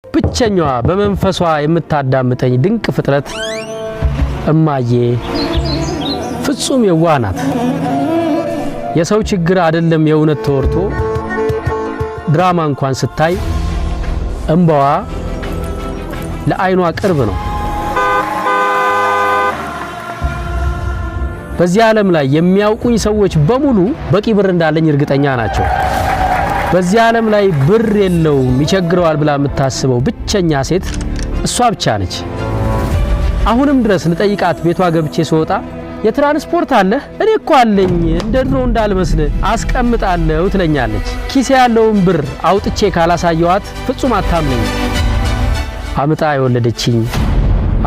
ብቸኛዋ በመንፈሷ የምታዳምጠኝ ድንቅ ፍጥረት እማዬ ፍጹም የዋህ ናት። የሰው ችግር አይደለም የእውነት ተወርቶ ድራማ እንኳን ስታይ እንባዋ ለአይኗ ቅርብ ነው። በዚህ ዓለም ላይ የሚያውቁኝ ሰዎች በሙሉ በቂ ብር እንዳለኝ እርግጠኛ ናቸው። በዚህ ዓለም ላይ ብር የለውም ይቸግረዋል ብላ የምታስበው ብቸኛ ሴት እሷ ብቻ ነች። አሁንም ድረስ ልጠይቃት ቤቷ ገብቼ ስወጣ የትራንስፖርት አለ እኔ እኮ አለኝ እንደድሮ እንዳልመስል አስቀምጣለሁ ትለኛለች። ኪሴ ያለውን ብር አውጥቼ ካላሳየዋት ፍጹም አታምነኝ። አምጣ የወለደችኝ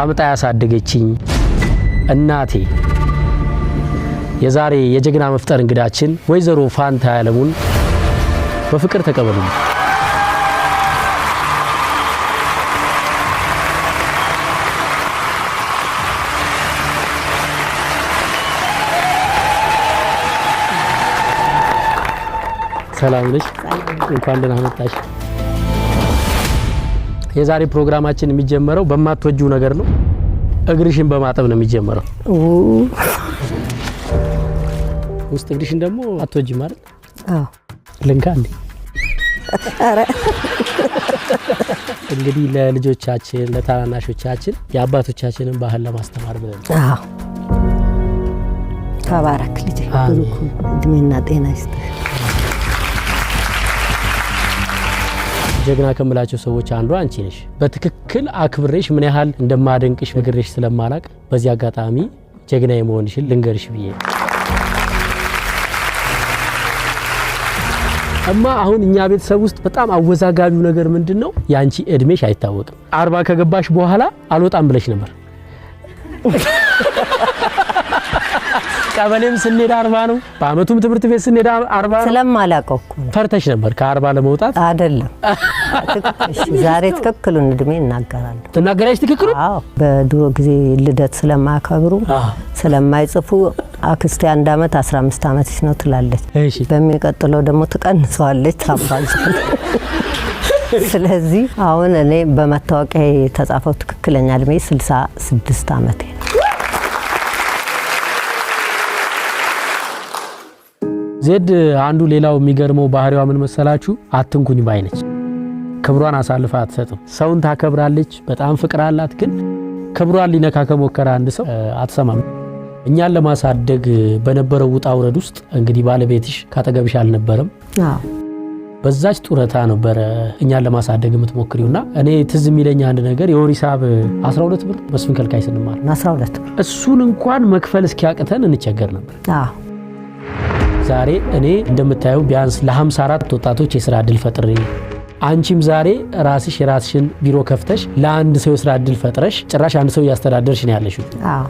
አምጣ ያሳደገችኝ እናቴ የዛሬ የጀግና መፍጠር እንግዳችን ወይዘሮ ፋንታ ያለሙን በፍቅር ተቀበሉኝ። ሰላም ነሽ? እንኳን ደህና መጣሽ። የዛሬ ፕሮግራማችን የሚጀመረው በማትወጂው ነገር ነው። እግርሽን በማጠብ ነው የሚጀመረው። ውስጥ እግርሽን ደግሞ አትወጂም ማለት? አዎ። ልንካ እንዴ? አረ እንግዲህ ለልጆቻችን ለታናናሾቻችን የአባቶቻችንን ባህል ለማስተማር ብለን። አዎ። ተባረክ ልጄ። ብሩክ እድሜና ጤና ይስጥ። ጀግና ከምላቸው ሰዎች አንዱ አንቺ ነሽ። በትክክል አክብሬሽ ምን ያህል እንደማደንቅሽ ነግሬሽ ስለማላቅ በዚህ አጋጣሚ ጀግና የመሆንሽን ልንገርሽ ብዬ። እማ አሁን እኛ ቤተሰብ ውስጥ በጣም አወዛጋቢው ነገር ምንድነው? ያንቺ እድሜሽ አይታወቅም። 40 ከገባሽ በኋላ አልወጣም ብለሽ ነበር። ቀበሌም ስንሄድ 40 ነው። በአመቱም ትምህርት ቤት ስንሄድ 40 ነው። ስለማላቀው እኮ ፈርተሽ ነበር ከ40 ለመውጣት አይደለም። ዛሬ ትክክሉን እድሜ እናገራለሁ። ትናገራለሽ ትክክሉ? አዎ። በድሮ ጊዜ ልደት ስለማከብሩ ስለማይጽፉ አክስቴ 1 አመት 15 አመትሽ ነው ትላለች። እሺ። በሚቀጥለው ደግሞ ትቀንሰዋለች ታባዛለች። ስለዚህ አሁን እኔ በመታወቂያ የተጻፈው ትክክለኛ እድሜ 66 አመት ነው። ዜድ አንዱ ሌላው የሚገርመው ባህሪዋ ምን መሰላችሁ? አትንኩኝ ባይነች። ክብሯን አሳልፋ አትሰጥም። ሰውን ታከብራለች፣ በጣም ፍቅር አላት። ግን ክብሯን ሊነካ ከሞከረ አንድ ሰው አትሰማም። እኛን ለማሳደግ በነበረው ውጣ ውረድ ውስጥ እንግዲህ ባለቤትሽ ካጠገብሽ አልነበረም። አዎ። በዛች ጡረታ ነበር እኛን ለማሳደግ የምትሞክሪውና እኔ ትዝ የሚለኝ አንድ ነገር የወር ሂሳብ 12 ብር መስፍን ከልካይ ስንማር 12 ብር እሱን እንኳን መክፈል እስኪያቅተን እንቸገር ነበር። አዎ። ዛሬ እኔ እንደምታየው ቢያንስ ለ54 ወጣቶች የሥራ ዕድል ፈጥሬ አንቺም ዛሬ ራስሽ የራስሽን ቢሮ ከፍተሽ ለአንድ ሰው የሥራ ዕድል ፈጥረሽ ጭራሽ አንድ ሰው ያስተዳደርሽ ነው ያለሽው። አዎ።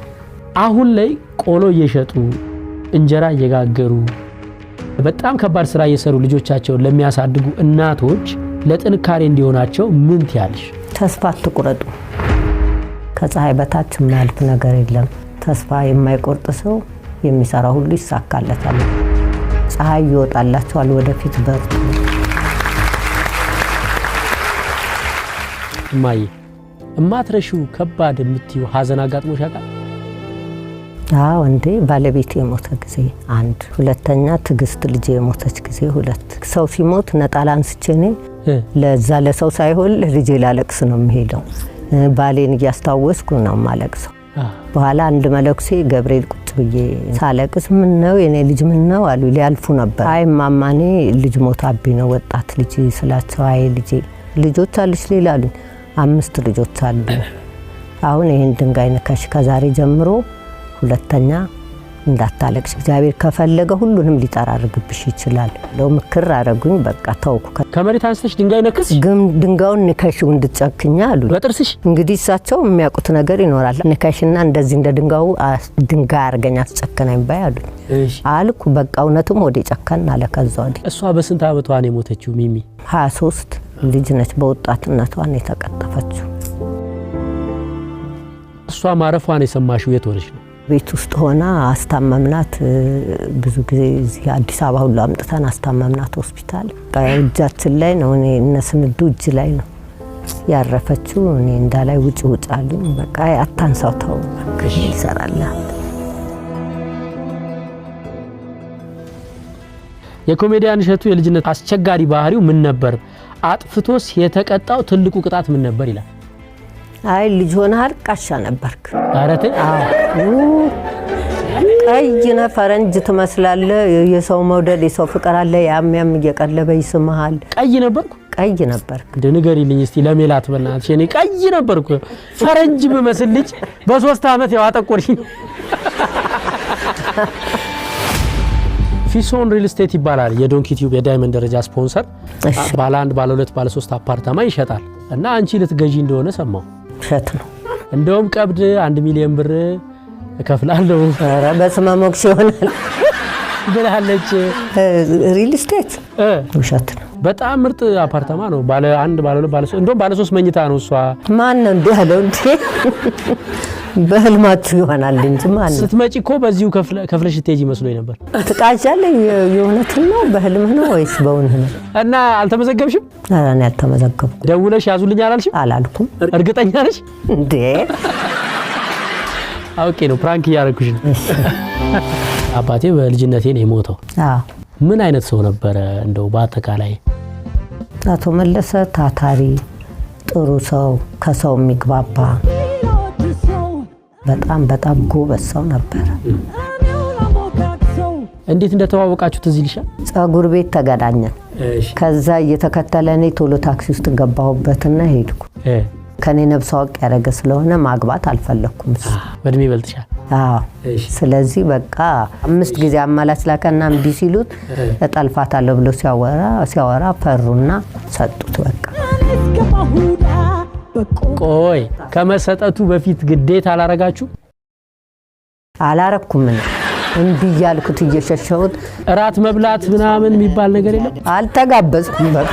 አሁን ላይ ቆሎ እየሸጡ እንጀራ እየጋገሩ በጣም ከባድ ስራ እየሰሩ ልጆቻቸውን ለሚያሳድጉ እናቶች ለጥንካሬ እንዲሆናቸው ምን ትያለሽ? ተስፋ አትቁረጡ። ከፀሐይ በታች የማያልፍ ነገር የለም። ተስፋ የማይቆርጥ ሰው የሚሰራ ሁሉ ይሳካለታል። ፀሐይ ይወጣላችኋል። ወደፊት በርቱ። እማዬ እማትረሺው ከባድ የምትይው ሀዘን አጋጥሞሽ ያውቃል? አዎ እንዴ፣ ባለቤቴ የሞተ ጊዜ አንድ፣ ሁለተኛ ትግስት ልጄ የሞተች ጊዜ ሁለት። ሰው ሲሞት ነጣላ አንስቼ እኔ ለዛ ለሰው ሳይሆን ልጄ ላለቅስ ነው የምሄደው። ባሌን እያስታወስኩ ነው የማለቅሰው። በኋላ አንድ መለኩሴ ገብርኤል ቁጭ ብዬ ሳለቅስ ምን ነው የኔ ልጅ ምን ነው አሉ። ሊያልፉ ነበር። አይ ማማኔ ልጅ ሞታብኝ ነው ወጣት ልጅ ስላቸው፣ አይ ልጄ ልጆች አሉሽ ሌላ አሉኝ። 5 ልጆች አሉ። አሁን ይሄን ድንጋይ ነካሽ ከዛሬ ጀምሮ ሁለተኛ እንዳታለቅሽ፣ እግዚአብሔር ከፈለገ ሁሉንም ሊጠራርግብሽ ይችላል። ለው ምክር አረጉኝ። በቃ ተውኩ። ከመሬት አንስተሽ ድንጋይ ነክስ ግን ድንጋዩን ንከሽው እንድትጨክኛ አሉ። በጥርስሽ እንግዲህ እሳቸው የሚያውቁት ነገር ይኖራል። ንከሽና እንደዚህ እንደ ድንጋዩ ድንጋይ አርገኛ አስጨከናኝ ባይ አሉ። እሺ አልኩ። በቃ እውነቱም ወደ ጨከና አለ። ከዛው ወዲህ እሷ በስንት አመቷ ነው የሞተችው? ሚሚ 23 ልጅ ነች። በወጣትነቷ ነው የተቀጠፈችው። እሷ ማረፏን የሰማሽው የት ሆነሽ ነው? ቤት ውስጥ ሆና አስታመምናት። ብዙ ጊዜ እዚህ አዲስ አበባ ሁሉ አምጥተን አስታመምናት ሆስፒታል። እጃችን ላይ ነው እኔ እነስንዱ እጅ ላይ ነው ያረፈችው እኔ እንዳላይ ውጭ አሉኝ። በቃ አታንሳው ተው ይሰራል። የኮሜዲያን እሸቱ የልጅነት አስቸጋሪ ባህሪው ምን ነበር? አጥፍቶስ የተቀጣው ትልቁ ቅጣት ምን ነበር ይላል። አይ ልጅ ሆነሃል ቃሻ ነበርክ። አረተ ቀይነ ፈረንጅ ትመስላለህ። የሰው መውደድ የሰው ፍቅር አለ። ያም እየቀለበ ይስምሃል። ቀይ ነበርኩ። ቀይ ነበርክ። ንገሪልኝ እስቲ ለሜላት በእናትሽ። እኔ ቀይ ነበርኩ ፈረንጅ በመስል ልጅ በ3 አመት ያው አጠቆርሽኝ። ፊሶን ሪል ስቴት ይባላል የዶንኪ ቲዩብ የዳይመንድ ደረጃ ስፖንሰር። ባለ 1 ባለ 2 ባለ 3 አፓርታማ ይሸጣል እና አንቺ ልትገዢ እንደሆነ ሰማው። ሸት ነው እንደውም ቀብድ 1 ሚሊዮን ብር እከፍላለሁ። ኧረ በስመ ሞክሽ ይሆናል ብላለች። ሪል ስቴት ውሸት ነው። በጣም ምርጥ አፓርታማ ነው። ባለ 1 ባለ 2 ባለ 3 እንደውም ባለ 3 መኝታ ነው። እሷ ማን ነው እንዴ ያለው እንዴ? በህልማችሁ ይሆናል እንጂ ማን ነው? ስትመጪ እኮ በዚሁ ከፍለሽ ትሄጂ መስሎኝ ነበር። ትቃዣለህ። የእውነት ነው በህልምህ ነው ወይስ በእውነት ነው? እና አልተመዘገብሽም? ኧረ እኔ አልተመዘገብኩም። ደውለሽ ያዙልኝ አላልሽም? አላልኩም። እርግጠኛ ነሽ እንዴ? ኦኬ ነው ፕራንክ እያደረኩሽ ነው። አባቴ በልጅነቴ ነው የሞተው። አዎ። ምን አይነት ሰው ነበረ እንደው በአጠቃላይ? አቶ መለሰ ታታሪ፣ ጥሩ ሰው፣ ከሰው የሚግባባ በጣም ጎበዝ ሰው ነበረ። እንዴት እንደተዋወቃችሁ ትዝ ይልሻል? ጸጉር ቤት ተገናኘን። ከዛ እየተከተለ እኔ ቶሎ ታክሲ ውስጥ ገባሁበትና ሄድኩ። ከኔ ነብስ አውቅ ያደረገ ስለሆነ ማግባት አልፈለኩም። በእድሜ ይበልጥሻል? አዎ። ስለዚህ በቃ 5 ጊዜ አማላጭ ላከና እምቢ ሲሉት እጠልፋታለሁ ብሎ ሲያወራ ፈሩና ሰጡት። በቃ ቆይ ከመሰጠቱ በፊት ግዴታ አላረጋችሁ? አላረኩም። እንዴ ያልኩት እየሸሸሁት እራት መብላት ምናምን የሚባል ነገር የለም? አልተጋበዝኩም። በቃ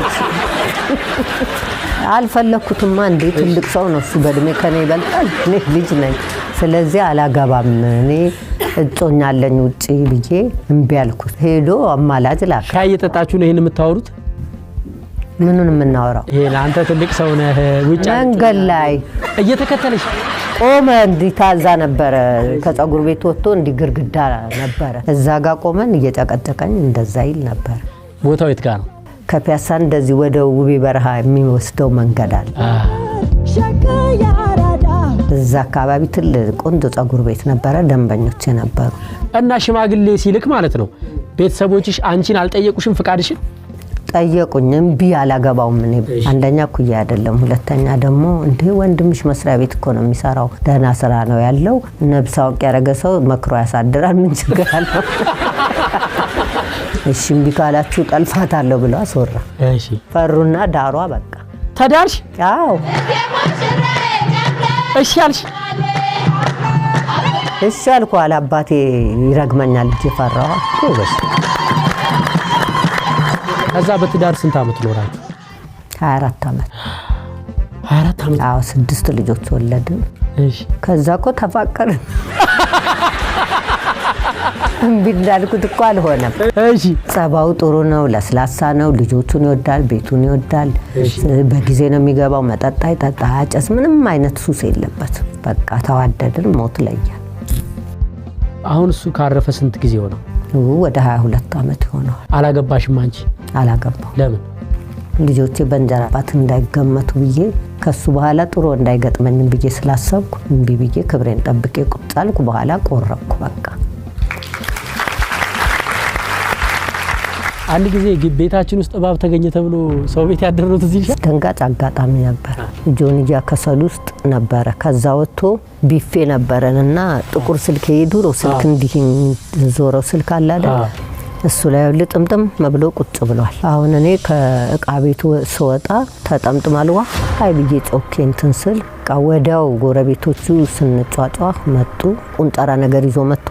አልፈለኩትማ። እንዴ ትልቅ ሰው ነው እሱ፣ በእድሜ ከኔ ይበልጣል። እኔ ልጅ ነኝ። ስለዚህ አላገባም እኔ እጮኛለኝ ውጪ ብዬ እምቢ አልኩት። ሄዶ አማላጭ ላከ። ሻይ እየጠጣችሁ ነው ይሄን የምታወሩት? ምኑን የምናወራው? ይሄን አንተ ትልቅ ሰው ነህ። ውጪ መንገድ ላይ እየተከተለሽ ቆመ። እንዲህ ታዛ ነበረ። ከጸጉር ቤት ወጥቶ እንዲህ ግርግዳ ነበረ። እዛ ጋር ቆመን እየጨቀጨቀኝ እንደዛ ይል ነበር። ቦታው የት ጋር ነው? ከፒያሳ እንደዚህ ወደ ውቤ በረሃ የሚወስደው መንገድ አለ። እዛ አካባቢ ትልቅ ቆንጆ ጸጉር ቤት ነበረ። ደንበኞች ነበሩ። እና ሽማግሌ ሲልክ ማለት ነው ቤተሰቦችሽ አንቺን አልጠየቁሽም? ፍቃድሽን ጠየቁኝ። እምቢ አላገባውም። እኔ አንደኛ ኩያ አይደለም፣ ሁለተኛ ደግሞ እንዴ ወንድምሽ መስሪያ ቤት እኮ ነው የሚሰራው፣ ደህና ስራ ነው ያለው። ነብስ አውቅ ያደረገ ሰው መክሮ ያሳድራል። ምን ችግር አለው? እሺ እምቢ ካላችሁ ጠልፋታለሁ ብለው አስወራ። እሺ ፈሩና ዳሯ። በቃ ተዳርሽ? አዎ። እሺ አልሽ? እሺ አልኩ። አባቴ ይረግመኛል ልጅ ፈራው እኮ በስ። ከዛ በትዳር ስንት አመት ኖራችሁ? 24 አመት። 24 አመት? አዎ። 6 ልጆች ወለድን። እሺ። ከዛ እኮ ተፋቀርን። እምቢ እንዳልኩት እኮ አልሆነም። እሺ። ጸባው ጥሩ ነው፣ ለስላሳ ነው፣ ልጆቹን ይወዳል፣ ቤቱን ይወዳል። በጊዜ ነው የሚገባው፣ መጠጥ አይጠጣ፣ አጨስ፣ ምንም አይነት ሱስ የለበት። በቃ ተዋደድን፣ ሞት ለያል። አሁን እሱ ካረፈ ስንት ጊዜ ሆነው? ወደ 22 አመት ሆነዋል። አላገባሽም አንቺ? አላገባው። ለምን? ልጆቼ በእንጀራ አባት እንዳይገመቱ ብዬ ከሱ በኋላ ጥሩ እንዳይገጥመኝ ብዬ ስላሰብኩ እምቢ ብዬ ክብሬን ጠብቄ ቁጭ አልኩ። በኋላ ቆረብኩ። በቃ አንድ ጊዜ ቤታችን ውስጥ እባብ ተገኘ ተብሎ ሰው ቤት ያደረሩት እዚህ ደንጋጭ አጋጣሚ ነበር። ጆንያ ከሰል ውስጥ ነበረ። ከዛ ወጥቶ ቢፌ ነበረንና ጥቁር ስልክ የድሮ ስልክ እንዲህ ዞረው ስልክ አለ አይደል? እሱ ላይ ልጥምጥም መብሎ ቁጭ ብሏል። አሁን እኔ ከእቃ ቤቱ ስወጣ ተጠምጥማል። ዋ አይ ብዬ ጮኬ እንትን ስል ወዲያው ጎረቤቶቹ ስንጫጫ መጡ። ቁንጠራ ነገር ይዞ መጥቶ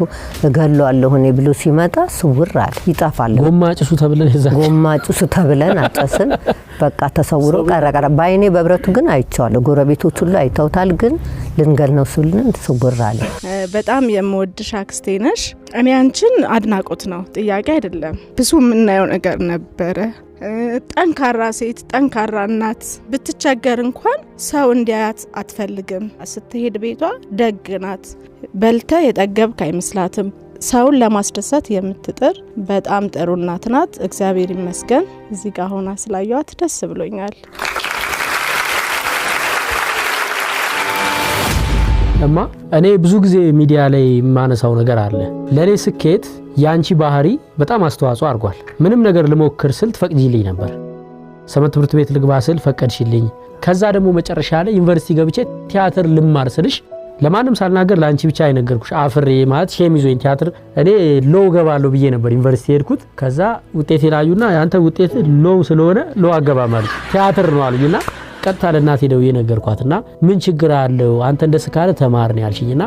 እገለዋለሁ እኔ ብሎ ሲመጣ ስውር አለ። ይጣፋል። ጎማጭሱ ተብለን አጨስን። በቃ ተሰውሮ ቀረቀረ። ባይኔ በብረቱ ግን አይቻለሁ። ጎረቤቶቹ ሁሉ አይተውታል። ግን ልንገል ነው ስልን ስውር አለ። በጣም የምወድሽ አክስቴ ነሽ። እኔ አንቺን አድናቆት ነው፣ ጥያቄ አይደለም። ብዙ የምናየው ነገር ነበረ። ጠንካራ ሴት፣ ጠንካራ እናት ብትቸገር እንኳን ሰው እንዲያያት አትፈልግም። ስትሄድ ቤቷ ደግ ናት። በልተ የጠገብክ አይመስላትም። ሰውን ለማስደሰት የምትጥር በጣም ጥሩ እናት ናት። እግዚአብሔር ይመስገን እዚህ ጋር ሆና ስላየኋት ደስ ብሎኛል። እማ እኔ ብዙ ጊዜ ሚዲያ ላይ የማነሳው ነገር አለ። ለኔ ስኬት ያንቺ ባህሪ በጣም አስተዋጽኦ አድርጓል። ምንም ነገር ልሞክር ስል ትፈቅጂልኝ ነበር። ሰመት ትምህርት ቤት ልግባ ስል ፈቀድሽልኝ። ከዛ ደግሞ መጨረሻ ላይ ዩኒቨርሲቲ ገብቼ ቲያትር ልማር ስልሽ ለማንም ሳልናገር ላንቺ ብቻ አይነገርኩሽ። አፍሬ ማለት ሸሚዞኝ ቲያትር እኔ ሎው ገባለሁ ብዬ ነበር ዩኒቨርሲቲ ሄድኩት። ከዛ ውጤቴን አዩና ያንተ ውጤት ሎው ስለሆነ ሎው አገባ ማለት ቲያትር ነው አሉኝና ቀጥታ ለእናቴ ደውዬ ነገርኳትና ምን ችግር አለው አንተ እንደስካለ ተማር ነው ያልሽኝና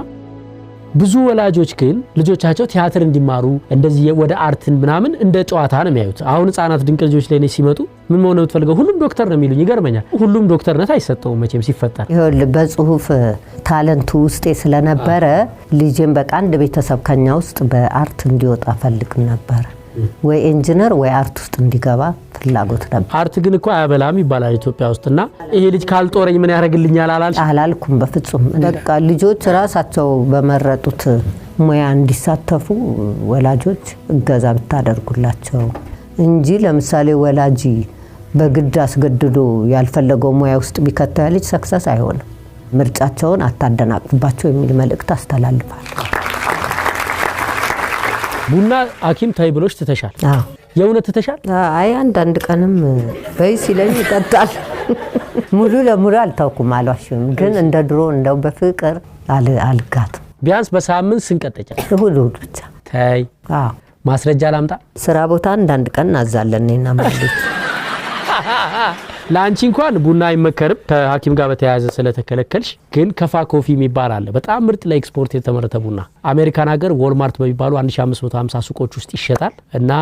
ብዙ ወላጆች ግን ልጆቻቸው ቲያትር እንዲማሩ እንደዚህ ወደ አርትን ምናምን እንደ ጨዋታ ነው የሚያዩት። አሁን ህፃናት ድንቅ ልጆች ላይ ነው ሲመጡ ምን መሆን ነው የምትፈልገው? ሁሉም ዶክተር ነው የሚሉኝ። ይገርመኛል። ሁሉም ዶክተርነት አይሰጠውም መቼም ሲፈጠር። ይኸውልህ በጽሁፍ ታለንቱ ውስጤ ስለነበረ ልጄን በቃ አንድ ቤተሰብ ከኛ ውስጥ በአርት እንዲወጣ ፈልግ ነበር። ወይ ኢንጂነር ወይ አርት ውስጥ እንዲገባ ፍላጎት ነበር። አርት ግን እኮ አያበላም ይባላል ኢትዮጵያ ውስጥና ይሄ ልጅ ካልጦረኝ ምን ያደርግልኛል አላልኩም በፍጹም። በቃ ልጆች ራሳቸው በመረጡት ሙያ እንዲሳተፉ ወላጆች እገዛ ብታደርጉላቸው እንጂ ለምሳሌ ወላጅ በግድ አስገድዶ ያልፈለገው ሙያ ውስጥ ቢከተል ልጅ ሰክሰስ አይሆንም። ምርጫቸውን አታደናቅፉባቸው የሚል መልእክት አስተላልፋል። ቡና ሐኪም ታይ ብሎሽ ትተሻል? አዎ የእውነት ትተሻል? አይ አንዳንድ ቀንም በይ ሲለኝ ይጠጣል። ሙሉ ለሙሉ አልታውኩም አልዋሽም፣ ግን እንደ ድሮ እንደው በፍቅር አልጋት። ቢያንስ በሳምንት ስንቀጠጫ እሁድ ብቻ ታይ። አዎ ማስረጃ ላምጣ? ስራ ቦታ አንዳንድ ቀን እናዛለንና ማለት ላንቺ እንኳን ቡና አይመከርም ከሐኪም ጋር በተያያዘ ስለተከለከልሽ። ግን ከፋ ኮፊ የሚባል አለ በጣም ምርጥ ለኤክስፖርት የተመረተ ቡና አሜሪካን ሀገር ዎልማርት በሚባሉ 1550 ሱቆች ውስጥ ይሸጣል። እና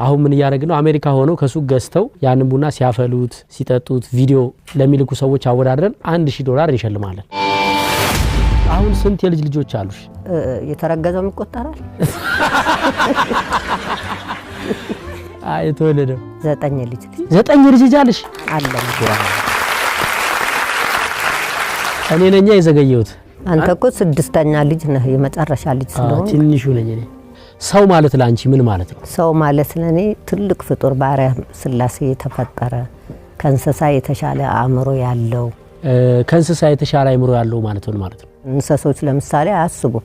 አሁን ምን ያደርግነው አሜሪካ ሆነው ከሱቅ ገዝተው ያንን ቡና ሲያፈሉት ሲጠጡት ቪዲዮ ለሚልኩ ሰዎች አወዳድረን $1000 እንሸልማለን። አሁን ስንት የልጅ ልጆች አሉሽ? የተረገዘው ይቆጠራል? አይ የተወለደው 9 ልጅ 9 ልጅ አለሽ? አለ። እኔ ነኝ የዘገየሁት። አንተ እኮ 6ኛ ልጅ ነህ፣ የመጨረሻ ልጅ ስለሆነ ትንሹ ነኝ እኔ። ሰው ማለት ላንቺ ምን ማለት ነው? ሰው ማለት ለኔ ትልቅ ፍጡር ባሪያ ስላሴ የተፈጠረ ከእንስሳ የተሻለ አእምሮ ያለው። ከእንስሳ የተሻለ አእምሮ ያለው ማለት ነው ማለት ነው። እንስሶች ለምሳሌ አያስቡም።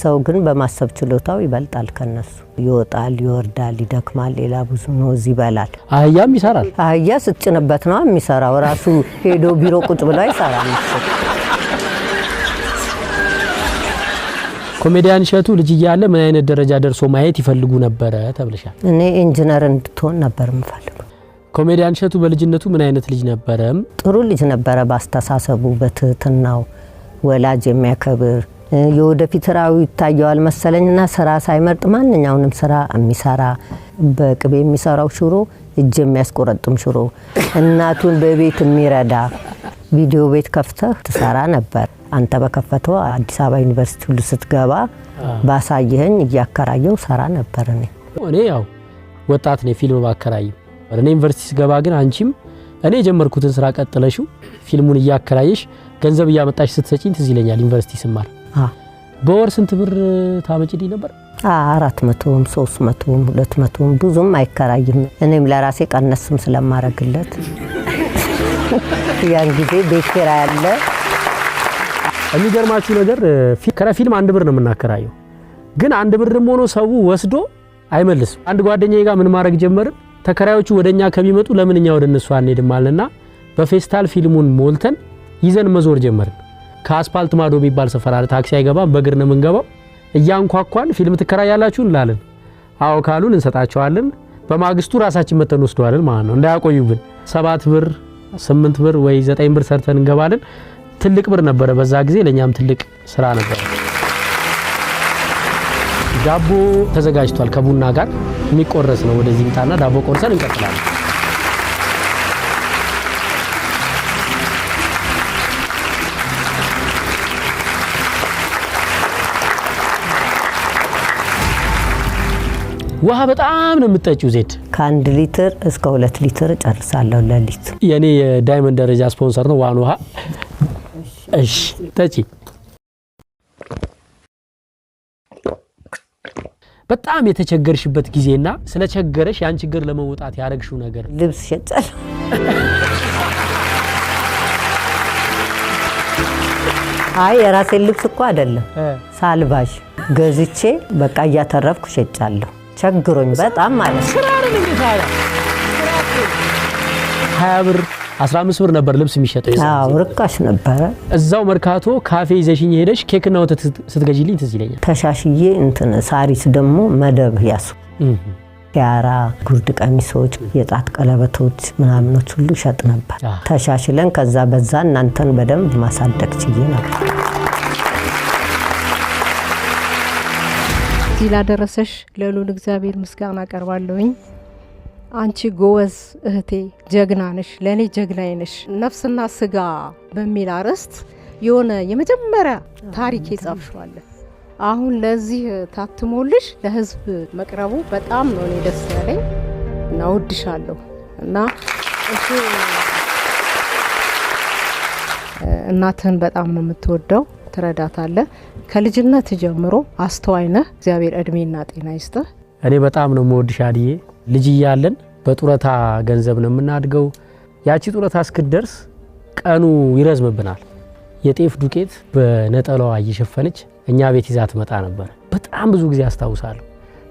ሰው ግን በማሰብ ችሎታው ይበልጣል ከነሱ። ይወጣል፣ ይወርዳል፣ ይደክማል፣ ሌላ ብዙ ነው ይበላል። አህያም ይሰራል። አህያ ስትጭንበት ነው የሚሰራው፣ ራሱ ሄዶ ቢሮ ቁጭ ብሎ አይሰራም። ኮሜዲያን እሸቱ ልጅ እያለ ምን አይነት ደረጃ ደርሶ ማየት ይፈልጉ ነበር ተብለሻል? እኔ ኢንጂነር እንድትሆን ነበር የምፈልገው። ኮሜዲያን እሸቱ በልጅነቱ ምን አይነት ልጅ ነበረ? ጥሩ ልጅ ነበረ፣ ባስተሳሰቡ፣ በትህትናው፣ ወላጅ የሚያከብር የወደፊት ራው ይታየዋል መሰለኝና ስራ ሳይመርጥ ማንኛውንም ስራ የሚሰራ በቅቤ የሚሰራው ሽሮ እጅ የሚያስቆረጥም ሽሮ እናቱን በቤት የሚረዳ ቪዲዮ ቤት ከፍተህ ትሰራ ነበር። አንተ በከፈተው አዲስ አበባ ዩኒቨርሲቲ ሁሉ ስትገባ ባሳየኸኝ እያከራየው ሰራ ነበር። እኔ ያው ወጣት ነኝ ፊልም ባከራይ እኔ ዩኒቨርሲቲ ስገባ ግን አንቺም እኔ የጀመርኩትን ስራ ቀጥለሽው ፊልሙን እያከራየሽ ገንዘብ እያመጣሽ ስትሰጪኝ ትዝ ይለኛል። ዩኒቨርሲቲ ስማር በወር ስንት ብር ታመጪልኝ ነበር? 400ም 300ም 200ም ብዙም አይከራይም። እኔም ለራሴ ቀነስም ስለማረግለት ያን ጊዜ ቤት ኪራይ አለ። የሚገርማችሁ ነገር ከፊልም 1 ብር ነው የምናከራየው፣ ግን 1 ብርም ሆኖ ሰው ወስዶ አይመልስም። አንድ ጓደኛዬ ጋር ምን ማድረግ ጀመርን፣ ተከራዮቹ ወደኛ ከሚመጡ ለምንኛ ወደ እነሱ አንሄድም አለና በፌስታል ፊልሙን ሞልተን ይዘን መዞር ጀመርን። ከአስፓልት ማዶ የሚባል ሰፈር አለ፣ ታክሲ አይገባም፣ በእግር ነው የምንገባው። እያንኳኳን ፊልም ትከራያላችሁ እንላለን። አዎ ካሉን እንሰጣቸዋለን። በማግስቱ ራሳችን መተን ወስደዋለን ማለት ነው እንዳያቆዩብን። 7 ብር 8 ብር ወይ 9 ብር ሰርተን እንገባለን። ትልቅ ብር ነበረ በዛ ጊዜ፣ ለኛም ትልቅ ስራ ነበር። ዳቦ ተዘጋጅቷል ከቡና ጋር የሚቆረስ ነው። ወደዚህ ምጣና ዳቦ ቆርሰን እንቀጥላለን። ውሃ በጣም ነው የምትጠጪው ዜድ? ከ1 ሊትር እስከ 2 ሊትር ጨርሳለሁ ለሊት። የኔ የዳይመንድ ደረጃ ስፖንሰር ነው ዋን ውሃ። እሺ ጠጪ። በጣም የተቸገርሽበት ጊዜና ስለቸገረሽ ያን ችግር ለመውጣት ያረግሽው ነገር? ልብስ ሸጫለሁ። አይ የራሴን ልብስ እኮ አይደለም ሳልባሽ ገዝቼ በቃ እያተረፍኩ ሸጫለሁ። ቸግሮኝ በጣም ማለት ስራ ነው እንዴ ታዲያ? 20 ብር 15 ብር ነበር ልብስ የሚሸጠው። አዎ ርካሽ ነበር። እዛው መርካቶ ካፌ ይዘሽኝ ሄደሽ ኬክና ወተት ስትገዢልኝ ትዝ ይለኛል። ተሻሽዬ እንትን ሳሪስ ደግሞ መደብ ያሱ ያራ ጉርድ ቀሚሶች፣ የጣት ቀለበቶች ምናምኖች ሁሉ ሸጥ ነበር። ተሻሽለን ከዛ በዛ እናንተን በደንብ ማሳደግ ችዬ ነበር። ዚላ ደረሰሽ ለሉል እግዚአብሔር ምስጋና አቀርባለሁኝ። አንቺ ጎወዝ እህቴ ጀግና ነሽ፣ ለኔ ጀግናዬ ነሽ። ነፍስና ስጋ በሚል አርዕስት የሆነ የመጀመሪያ ታሪክ ይጻፍሻል። አሁን ለዚህ ታትሞልሽ ለህዝብ መቅረቡ በጣም ነው እኔ ደስ ያለኝ እና ወድሻለሁ። እና እሺ እናትህን በጣም ነው የምትወደው፣ ትረዳታለህ። ከልጅነት ጀምሮ አስተዋይ ነህ። እግዚአብሔር እድሜና ጤና ይስጥህ። እኔ በጣም ነው የምወድሽ አድዬ። ልጅ እያለን በጡረታ ገንዘብ ነው የምናድገው። ያቺ ጡረታ እስክትደርስ ቀኑ ይረዝምብናል። የጤፍ ዱቄት በነጠላዋ እየሸፈነች እኛ ቤት ይዛ ትመጣ ነበር። በጣም ብዙ ጊዜ አስታውሳለሁ።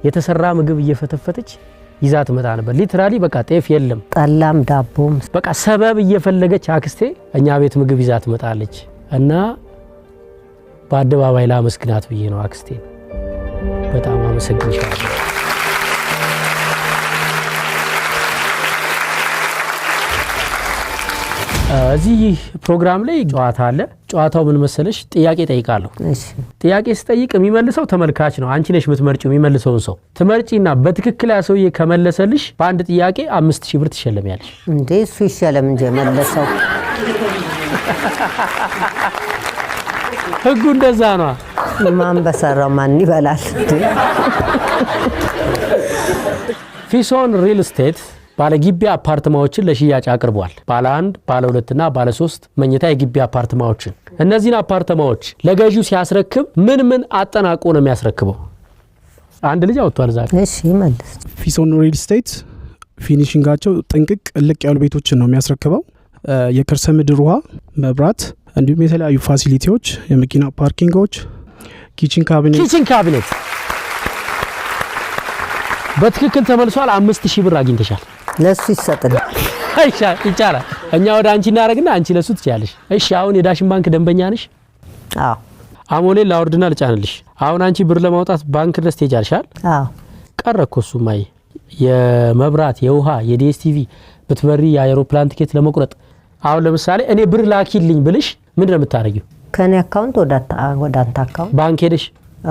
የተሰራ ምግብ እየፈተፈተች ይዛ ትመጣ ነበር። ሊትራሊ በቃ ጤፍ የለም፣ ጠላም ዳቦም በቃ ሰበብ እየፈለገች አክስቴ እኛ ቤት ምግብ ይዛ ትመጣለች። እና በአደባባይ ላመስግናት ብዬ ነው አክስቴ። በጣም አመሰግንሻለሁ። እዚህ ፕሮግራም ላይ ጨዋታ አለ። ጨዋታው ምን መሰለሽ? ጥያቄ ጠይቃለሁ። እሺ ጥያቄ ስጠይቅ የሚመልሰው ተመልካች ነው። አንቺ ነሽ የምትመርጪው የሚመልሰውን ሰው ትመርጪና በትክክል ያ ሰውዬ ከመለሰልሽ በአንድ ጥያቄ 5000 ብር ትሸለሚያለሽ። እንዴ እሱ ይሻለም እንጂ መለሰው። ህጉ እንደዛ ነው። ማን በሰራው ማን ይበላል? ፊሶን ሪል ስቴት ባለ ግቢ አፓርትማዎችን ለሽያጭ አቅርቧል። ባለ 1፣ ባለ 2 እና ባለ 3 መኝታ የግቢ አፓርትማዎችን። እነዚህን አፓርትማዎች ለገዢው ሲያስረክብ ምን አጠናቆ ነው የሚያስረክበው? አንድ ልጅ አውጥቷል ዛሬ። እሺ መልስ። ፊሶን ሪል ስቴት ፊኒሺንጋቸው ጥንቅቅ እልቅ ያሉ ቤቶችን ነው የሚያስረክበው። የከርሰ ምድር ውሃ፣ መብራት እንዲሁም የተለያዩ ፋሲሊቲዎች፣ የመኪና ፓርኪንጎች፣ ኪችን ካቢኔት በትክክል ተመልሷል። 5000 ብር አግኝተሻል። ለሱ ይሰጥልኝ። ይቻላል። እኛ ወደ አንቺ እናረግና አንቺ ለሱ ትችያለሽ። እሺ አሁን የዳሽን ባንክ ደንበኛ ነሽ? አዎ። አሞሌ ላወርድና ልጫንልሽ። አሁን አንቺ ብር ለማውጣት ባንክ ድረስ ትሄጃለሻል? አዎ። ቀረኮ እሱማ የመብራት የውሃ የዲኤስቲቪ ብትበሪ የአውሮፕላን ቲኬት ለመቁረጥ አሁን ለምሳሌ እኔ ብር ላኪልኝ ብልሽ ምንድነው የምታረጊው? ከኔ አካውንት ወደ አንተ አካውንት ባንክ ሄደሽ?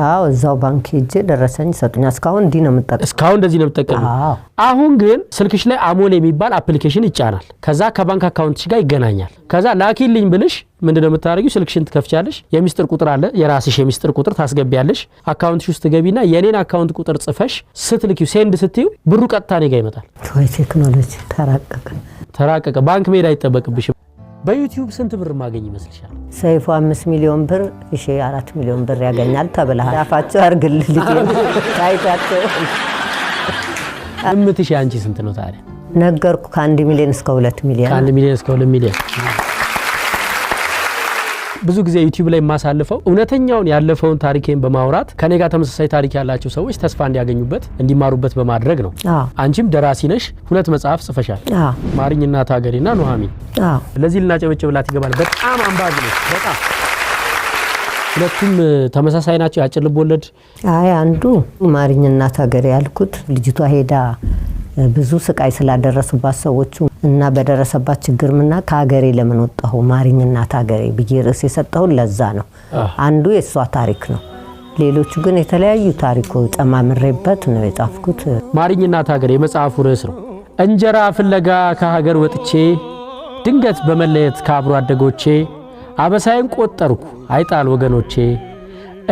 አዎ እዛው ባንክ ሄጄ ደረሰኝ ሰጡኝ። እስካሁን እንዲህ ነው የምጠቀመው። እስካሁን እንደዚህ ነው የምትጠቀመው? አዎ። አሁን ግን ስልክሽ ላይ አሞሌ የሚባል አፕሊኬሽን ይጫናል። ከዛ ከባንክ አካውንትሽ ጋር ይገናኛል። ከዛ ላኪልኝ ብልሽ ምንድነው የምታረጊው? ስልክሽን ትከፍቻለሽ። የሚስጥር ቁጥር አለ፣ የራስሽ የሚስጥር ቁጥር ታስገቢያለሽ። አካውንትሽ ውስጥ ገቢና የኔን አካውንት ቁጥር ጽፈሽ ስትልኪው ሴንድ ስትዩ ብሩ ቀጥታ እኔ ጋር ይመጣል። ወይ ቴክኖሎጂ ተራቀቀ። ባንክ መሄድ አይጠበቅብሽም። በዩቲዩብ ስንት ብር ማገኝ ይመስልሻል? ሰይፉ 5 ሚሊዮን ብር፣ እሺ 4 ሚሊዮን ብር ያገኛል ተብለሃል። አፋቸው አርግልልኝ ታይታቸው። እምትሽ አንቺ ስንት ነው ታዲያ? ነገርኩ ከ1 ሚሊዮን እስከ 2 ሚሊዮን። ከ1 ሚሊዮን እስከ 2 ሚሊዮን። ብዙ ጊዜ ዩቲዩብ ላይ የማሳልፈው እውነተኛውን ያለፈውን ታሪኬን በማውራት ከኔ ጋር ተመሳሳይ ታሪክ ያላቸው ሰዎች ተስፋ እንዲያገኙበት እንዲማሩበት በማድረግ ነው። አንቺም ደራሲ ነሽ፣ 2 መጽሐፍ ጽፈሻል። ማሪኝና ታገሪና ኑሃሚን። ለዚህ ልናጨበጭብላት ይገባል። በጣም አንባቢ ነሽ። በጣም ሁለቱም ተመሳሳይ ናቸው። ያጭር ልብ ወለድ። አይ አንዱ ማሪኝና ታገሪ ያልኩት ልጅቷ ሄዳ ብዙ ስቃይ ስላደረሱባት ሰዎቹ እና በደረሰባት ችግር ምና ከሀገሬ ለምን ወጣሁ ማሪኝና ታገሪ ብዬ ርዕስ የሰጠው ለዛ ነው። አንዱ የሷ ታሪክ ነው። ሌሎቹ ግን የተለያዩ ታሪኮች ጨማምሬበት ነው የጻፍኩት። ማሪኝና ታገሪ የመጽሐፉ ርዕስ ነው። እንጀራ ፍለጋ ከሀገር ወጥቼ ድንገት በመለየት ከአብሮ አደጎቼ አበሳይን ቆጠርኩ አይጣል ወገኖቼ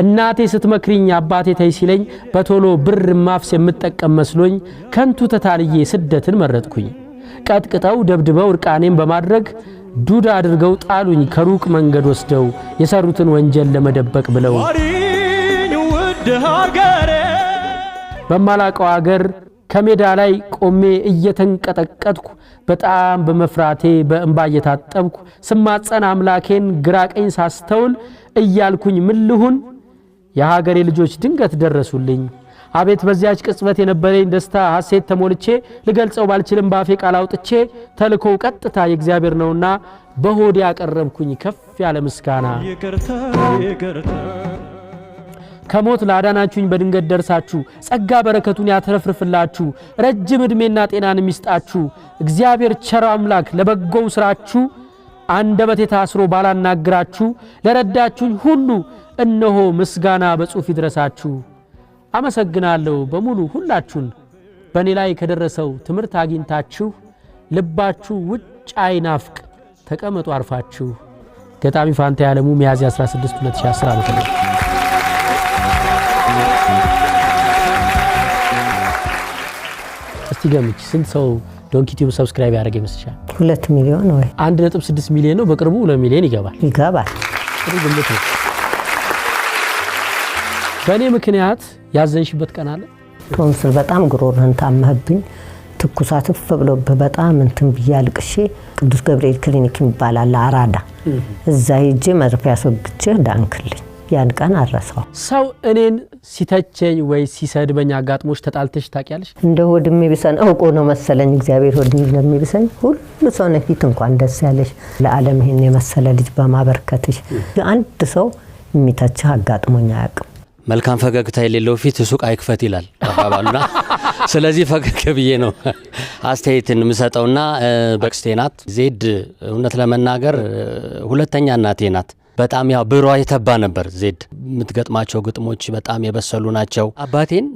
እናቴ ስትመክሪኝ አባቴ ተይ ሲለኝ በቶሎ ብር ማፍስ የምጠቀም መስሎኝ ከንቱ ተታልዬ ስደትን መረጥኩኝ ቀጥቅጠው ደብድበው እርቃኔን በማድረግ ዱዳ አድርገው ጣሉኝ ከሩቅ መንገድ ወስደው የሰሩትን ወንጀል ለመደበቅ ብለው በማላቀው አገር ከሜዳ ላይ ቆሜ እየተንቀጠቀጥኩ በጣም በመፍራቴ በእንባ እየታጠብኩ ስማጸን አምላኬን ግራቀኝ ሳስተውል እያልኩኝ ምን ልሁን የሀገሬ ልጆች ድንገት ደረሱልኝ አቤት በዚያች ቅጽበት የነበረኝ ደስታ ሐሴት ተሞልቼ ልገልጸው ባልችልም ባፌ ቃል አውጥቼ ተልኮው ቀጥታ የእግዚአብሔር ነውና በሆዴ ያቀረብኩኝ ከፍ ያለ ምስጋና ከሞት ላዳናችሁኝ በድንገት ደርሳችሁ ጸጋ በረከቱን ያተረፍርፍላችሁ ረጅም እድሜና ጤናን የሚስጣችሁ እግዚአብሔር ቸር አምላክ ለበጎው ስራችሁ አንደበቴ ታስሮ ባላናግራችሁ ለረዳችሁኝ ሁሉ እነሆ ምስጋና በጽሑፍ ይድረሳችሁ አመሰግናለሁ በሙሉ ሁላችሁን በእኔ ላይ ከደረሰው ትምህርት አግኝታችሁ ልባችሁ ውጭ አይናፍቅ ተቀመጡ አርፋችሁ ገጣሚ ፋንታ ያለሙ ሚያዝያ 16 2010 ዓ.ም እስቲ ገምች ስንት ሰው ዶንኪ ቲዩብ ሰብስክራይብ ያደረገ ይመስልሻል 2 ሚሊዮን ወይ 1.6 ሚሊዮን ነው በቅርቡ 2 ሚሊዮን ይገባል ጥሩ ግምት ነው በእኔ ምክንያት ያዘንሽበት ቀን አለ ቶንስል በጣም ግሮርህን ታመህብኝ ትኩሳት ፍብሎብህ በጣም እንትን ብያልቅሼ ቅዱስ ገብርኤል ክሊኒክ ይባላል አራዳ እዛ ሄጄ መርፌ ያስወግቼ ዳንክልኝ ያን ቀን አረሳው ሰው እኔን ሲተቸኝ ወይ ሲሰድበኝ አጋጥሞሽ ተጣልተሽ ታቂያለሽ እንደ ወድሜ ቢሰን አውቆ ነው መሰለኝ እግዚአብሔር ወድሜ ለሚብሰኝ ሁሉ ሰው ነፊት እንኳን ደስ ያለሽ ለዓለም ይሄን የመሰለ ልጅ በማበርከትሽ አንድ ሰው የሚተችህ አጋጥሞኝ አያውቅም መልካም ፈገግታ የሌለው ፊት ሱቅ አይክፈት ይላል አባባሉና ስለዚህ ፈገግ ብዬ ነው አስተያየትን ምሰጠውና በክስቴ ናት ዜድ እውነት ለመናገር ሁለተኛ እናቴ ናት በጣም ያው ብሯ የተባ ነበር ዜድ የምትገጥማቸው ግጥሞች በጣም የበሰሉ ናቸው አባቴን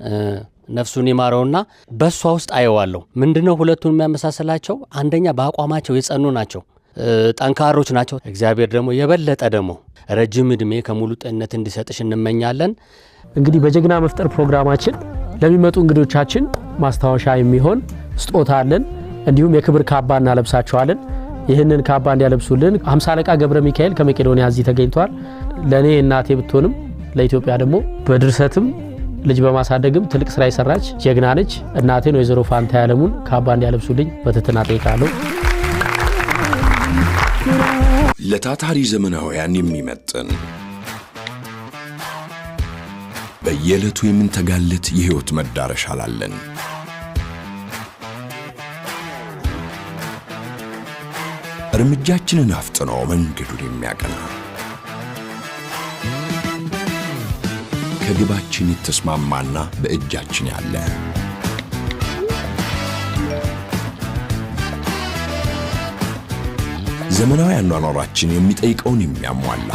ነፍሱን ይማረውና በሷ ውስጥ አየዋለሁ ምንድነው ሁለቱን የሚያመሳስላቸው አንደኛ በአቋማቸው የጸኑ ናቸው ጠንካሮች ናቸው እግዚአብሔር ደግሞ የበለጠ ደግሞ ረጅም እድሜ ከሙሉ ጤንነት እንዲሰጥሽ እንመኛለን እንግዲህ በጀግና መፍጠር ፕሮግራማችን ለሚመጡ እንግዶቻችን ማስታወሻ የሚሆን ስጦታ አለን እንዲሁም የክብር ካባ እናለብሳቸዋለን ይህንን ካባ እንዲያለብሱልን 50 አለቃ ገብረ ሚካኤል ከመቄዶንያ እዚህ ተገኝቷል ለኔ እናቴ ብትሆንም ለኢትዮጵያ ደግሞ በድርሰትም ልጅ በማሳደግም ትልቅ ስራ ይሰራች ጀግና ነች እናቴን ወይዘሮ ፋንታ ያለሙን ካባ እንዲያለብሱልኝ በትህትና ጠይቃለሁ ለታታሪ ዘመናውያን የሚመጥን በየዕለቱ የምንተጋለት የህይወት መዳረሻ አለን እርምጃችንን አፍጥኖ መንገዱን የሚያቀና ከግባችን የተስማማና በእጃችን ያለ ዘመናዊ አኗኗራችን የሚጠይቀውን የሚያሟላ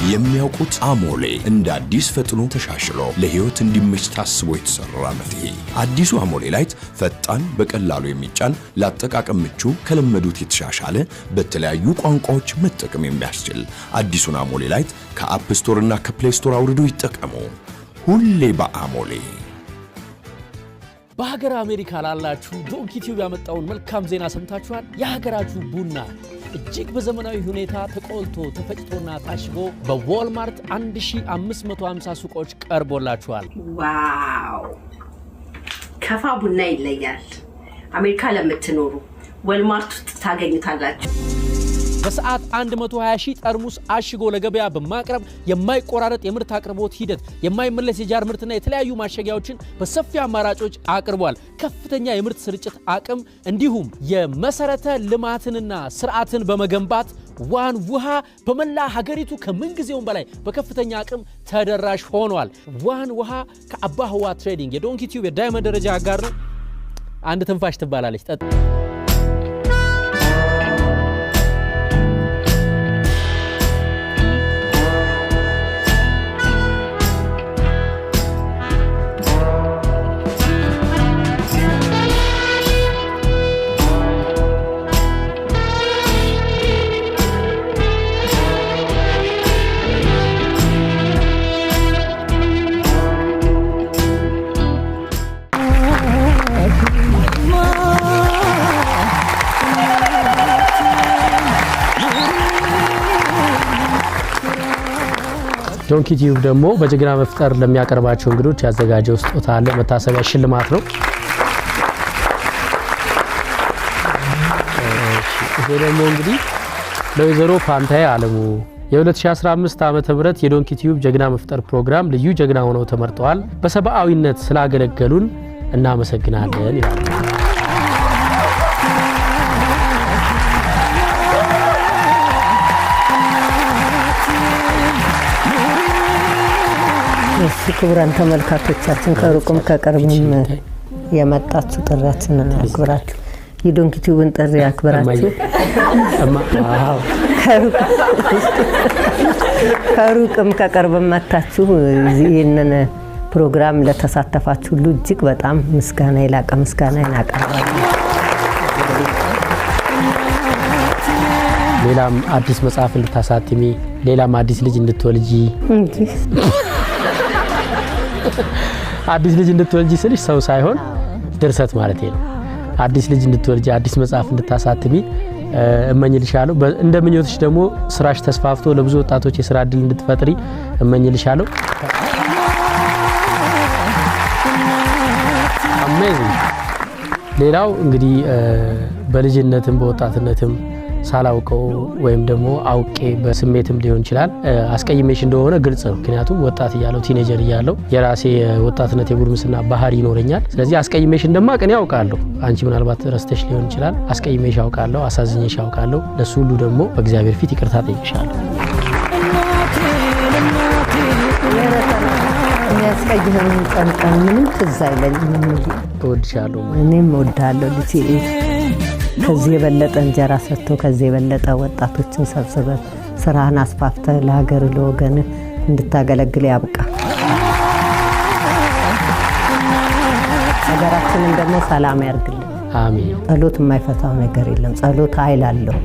የሚያውቁት አሞሌ እንደ አዲስ ፈጥኖ ተሻሽሎ ለህይወት እንዲመች ታስቦ የተሰራ መፍትሄ አዲሱ አሞሌ ላይት ፈጣን በቀላሉ የሚጫን ለአጠቃቀም ምቹ ከለመዱት የተሻሻለ በተለያዩ ቋንቋዎች መጠቀም የሚያስችል አዲሱን አሞሌ ላይት ከአፕ ስቶር እና ከፕሌይ ስቶር አውርዶ ይጠቀሙ ሁሌ በአሞሌ በሀገር አሜሪካ ላላችሁ ዶንኪ ቲዩብ ያመጣውን መልካም ዜና ሰምታችኋል የሀገራችሁ ቡና እጅግ በዘመናዊ ሁኔታ ተቆልቶ ተፈጭቶና ታሽጎ በዋልማርት 1550 ሱቆች ቀርቦላችኋል ዋው ከፋ ቡና ይለያል አሜሪካ ለምትኖሩ ዋልማርት ውስጥ ታገኙታላችሁ በሰዓት 120,000 ጠርሙስ አሽጎ ለገበያ በማቅረብ የማይቆራረጥ የምርት አቅርቦት ሂደት የማይመለስ የጃር ምርትና የተለያዩ ማሸጊያዎችን በሰፊ አማራጮች አቅርቧል ከፍተኛ የምርት ስርጭት አቅም እንዲሁም የመሰረተ ልማትንና ስርዓትን በመገንባት ዋን ውሃ በመላ ሀገሪቱ ከምንጊዜውም በላይ በከፍተኛ አቅም ተደራሽ ሆኗል ዋን ውሃ ከአባ ህዋ ትሬዲንግ የዶንኪ ቲዩብ የዳይመንድ ደረጃ አጋር ነው አንድ ትንፋሽ ትባላለች ጠጥ ዶንኪ ቲዩብ ደግሞ በጀግና መፍጠር ለሚያቀርባቸው እንግዶች ያዘጋጀው ስጦታ አለ። መታሰቢያ ሽልማት ነው። ይሄ ደግሞ እንግዲህ ለወይዘሮ ፋንታዬ አለሙ የ2015 ዓመተ ምህረት የዶንኪ ቲዩብ ጀግና መፍጠር ፕሮግራም ልዩ ጀግና ሆነው ተመርጠዋል። በሰብአዊነት ስላገለገሉን እናመሰግናለን ይላል። ክቡራን ተመልካቾቻችን ከሩቁም ከቅርብም የመጣችሁ ጥሪያችንን አክብራችሁ የዶንኪ ቲዩብን ጥሪ አክብራችሁ ከሩቅም ከቅርብም መጣችሁ ይህንን ፕሮግራም ለተሳተፋችሁ ሁሉ እጅግ በጣም ምስጋና የላቀ ምስጋና እናቀርባለን። ሌላም አዲስ መጽሐፍ እንድታሳትሚ፣ ሌላም አዲስ ልጅ እንድትወልጂ አዲስ ልጅ እንድትወልጂ ስልሽ ሰው ሳይሆን ድርሰት ማለት ነው። አዲስ ልጅ እንድትወልጂ፣ አዲስ መጽሐፍ እንድታሳትሚ እመኝልሻለሁ። እንደምኞትሽ ደግሞ ስራሽ ተስፋፍቶ ለብዙ ወጣቶች የስራ እድል እንድትፈጥሪ እመኝልሻለሁ። አሜዚንግ። ሌላው እንግዲህ በልጅነትም በወጣትነትም ሳላውቀው ወይም ደግሞ አውቄ በስሜትም ሊሆን ይችላል አስቀይሜሽ እንደሆነ ግልጽ ነው። ምክንያቱም ወጣት እያለሁ ቲኔጀር እያለሁ የራሴ ወጣትነት የጉርምስና ባህሪ ይኖረኛል። ስለዚህ አስቀይሜሽ እንደማቀን ያውቃለሁ። አንቺ ምናልባት ረስተሽ ሊሆን ይችላል። አስቀይሜሽ ያውቃለሁ፣ አሳዝኜሽ ያውቃለሁ። ለሱ ሁሉ ደግሞ በእግዚአብሔር ፊት ይቅርታ ጠይቅሻለሁ። ያስቀይመን ጨንቀን ምንም ትዝ አይለኝም። እወድሻለሁ። እኔም እወድሃለሁ ልጄ። ከዚህ የበለጠ እንጀራ ሰጥቶ ከዚህ የበለጠ ወጣቶችን ሰብስበህ ስራህን አስፋፍተህ ለሀገር ለወገን እንድታገለግል ያብቃ። ሀገራችንን ደግሞ ሰላም ያርግልን። አሜን። ጸሎት የማይፈታው ነገር የለም። ጸሎት ኃይል አለው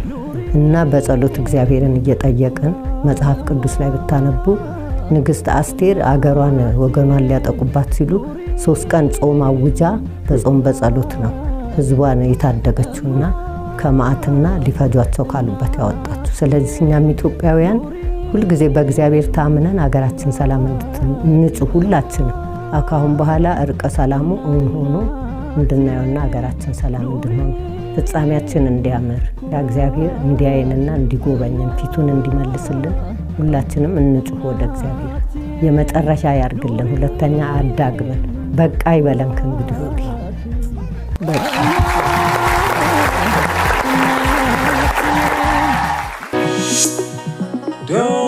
እና በጸሎት እግዚአብሔርን እየጠየቅን መጽሐፍ ቅዱስ ላይ ብታነቡ ንግስት አስቴር አገሯን ወገኗን ሊያጠቁባት ሲሉ 3 ቀን ጾም አውጃ በጾም በጸሎት ነው ህዝቧን የታደገችውና ከመዓትና ሊፈጇቸው ካሉበት ያወጣችሁ። ስለዚህ እኛም ኢትዮጵያውያን ሁልጊዜ በእግዚአብሔር ታምነን አገራችን ሰላም እንድትንጹህ ሁላችንም አካሁን በኋላ እርቀ ሰላሙ ሆኖ እንድናየውና አገራችን ሰላም እንድንሆን ፍጻሜያችን እንዲያምር እግዚአብሔር እንዲያየንና እንዲጎበኘን ፊቱን እንዲመልስልን ሁላችንም እንጩህ ወደ እግዚአብሔር። የመጨረሻ ያርግልን። ሁለተኛ አዳግመን በቃ ይበለን። ከእንግዲህ ወዲህ በቃ Don't